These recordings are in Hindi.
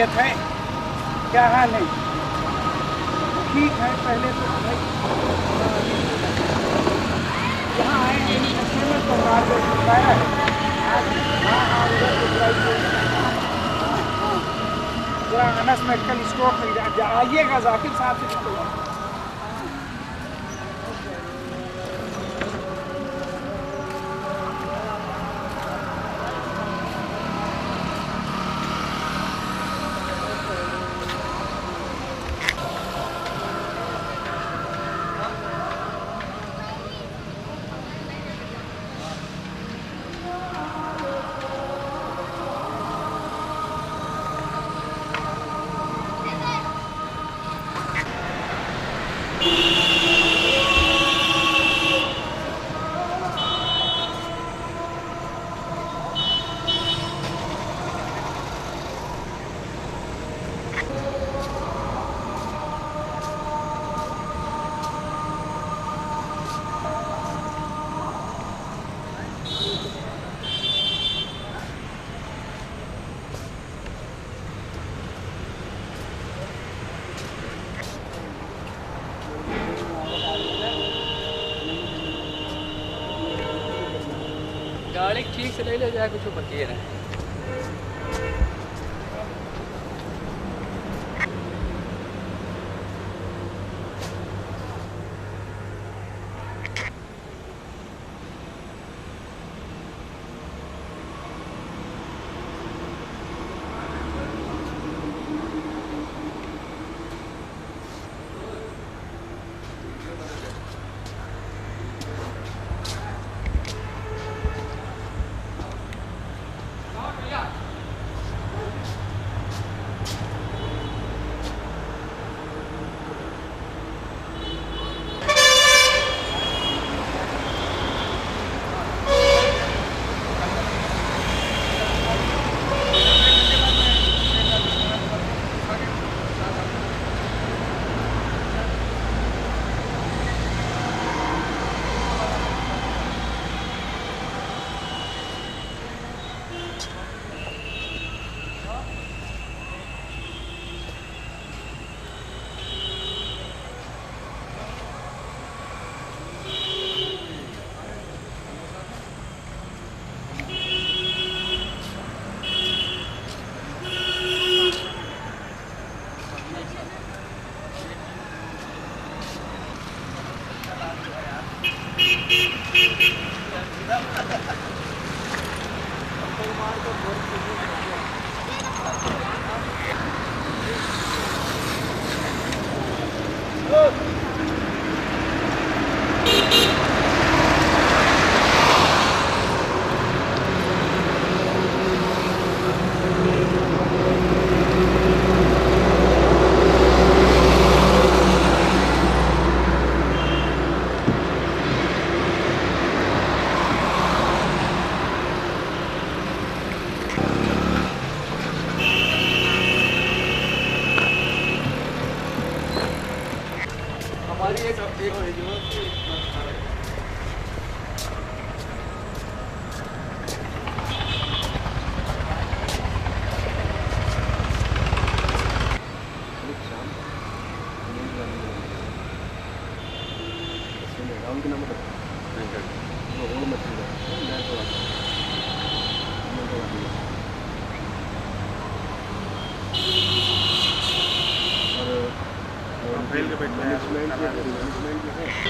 खैरियत है? क्या हाल है? ठीक है। पहले तो भाई यहाँ आए हैं इन कस्बे में तो मार्ग छुपाया है। हाँ हाँ, उधर दिखवाइए। पूरा अनस मेडिकल स्टोर पर आइएगा, जाकिर साहब से चलो। गाड़ी ठीक से ले ले जाए, कुछ बचिए ना।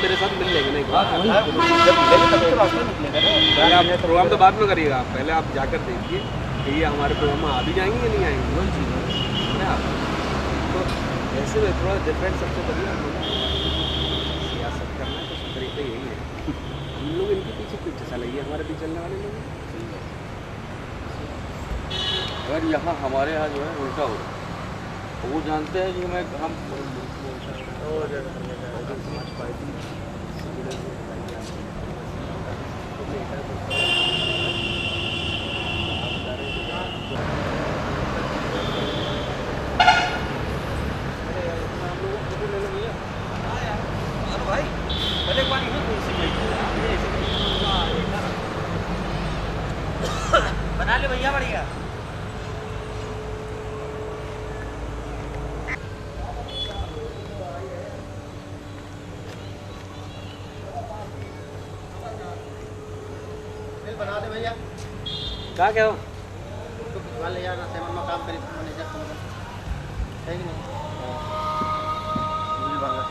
मेरे साथ मिल लेंगे नहीं? आप प्रोग्राम तो बाद में करिएगा, पहले आप जाकर देखिए कि ये हमारे प्रोग्राम में आ भी जाएंगे या नहीं आएंगे। वही चीज़ है आप तो ऐसे में थोड़ा डिफरेंट सबसे बढ़िया सियासत करना है, तो तरीका यही है। हम लोग इनके पीछे क्यों चला लगी, हमारे पीछे चलने वाले लोग। अगर यहाँ हमारे यहाँ जो है उल्टा हो रहा है, वो जानते हैं कि मैं हम समाज पार्टी बना ले भैया, बढ़िया। बिल बना दे भैया, क्या क्या हो उसको भिजवा ले यार, सेवन में काम करी मैनेजर को है कि नहीं? बिल बना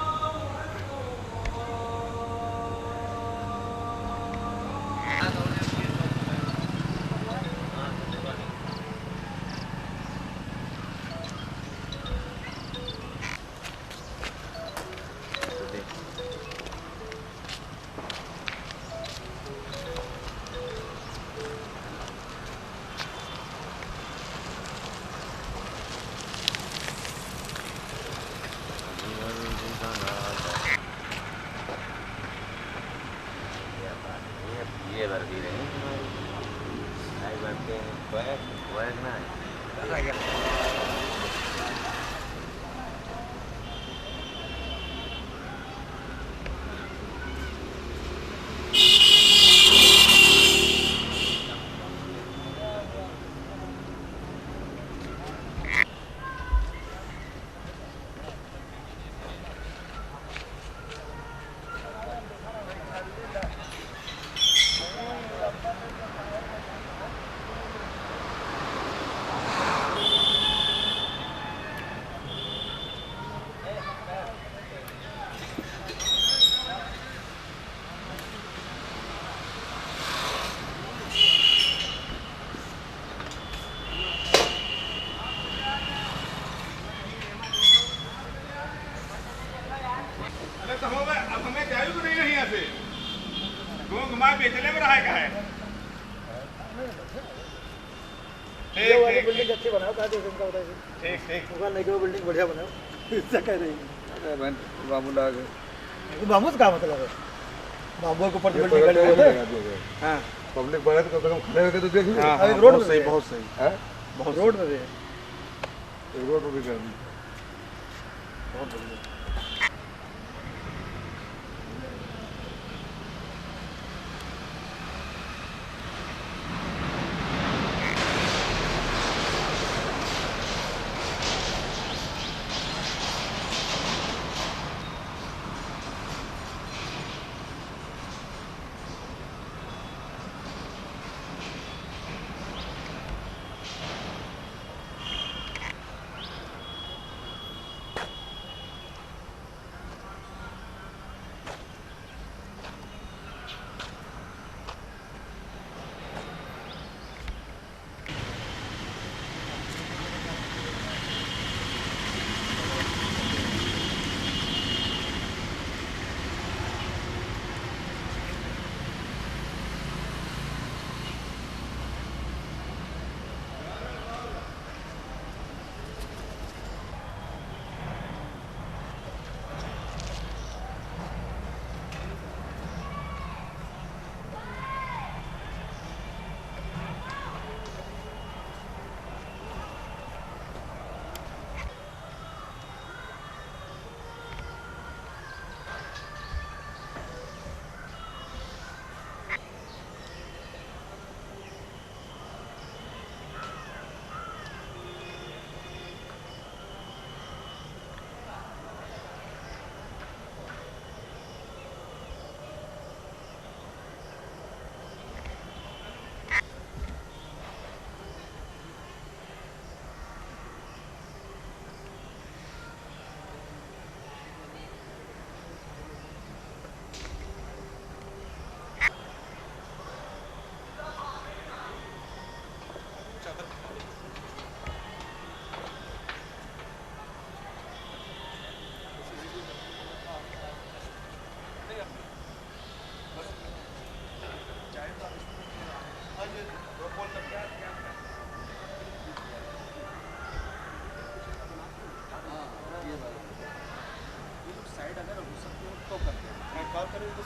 ये वर्दी नहीं आई बनते हैं वर्ग ना अरे तो अब हमें जायू तो नहीं रही यहाँ से क्यों घुमा बेचने में रहा है कहा है ये वाली बिल्डिंग अच्छी बनाओ, कहा देखो उनका बताइए, ठीक ठीक दुकान नहीं, बिल्डिंग बढ़िया बनाओ, इससे कह रही बाबू लाग बाबू का मतलब है, बाबू के ऊपर बिल्डिंग खड़ी हुई है। हाँ पब्लिक बढ़े तो कम से कम खड़े होकर तो देख लो। हाँ अभी रोड बहुत में सही है। बहुत सही हैं? बहुत रोड में भी है। एक रोड पर भी कर दी। बहुत बढ़िया।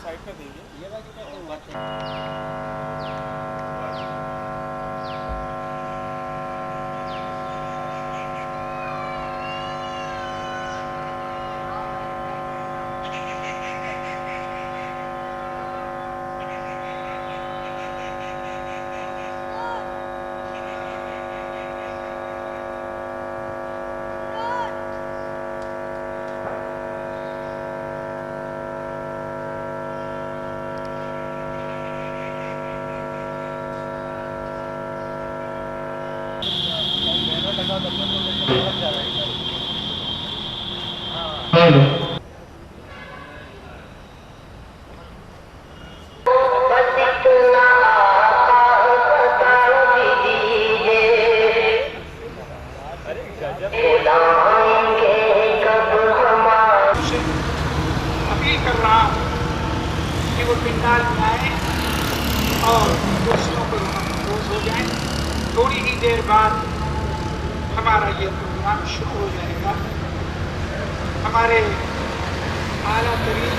साइड कर देंगे ये बात क्या कि वो पिंडाल में आए और कुर्सियों पर रोज हो जाए। थोड़ी ही देर बाद हमारा ये प्रोग्राम शुरू हो जाएगा। हमारे आला तरीन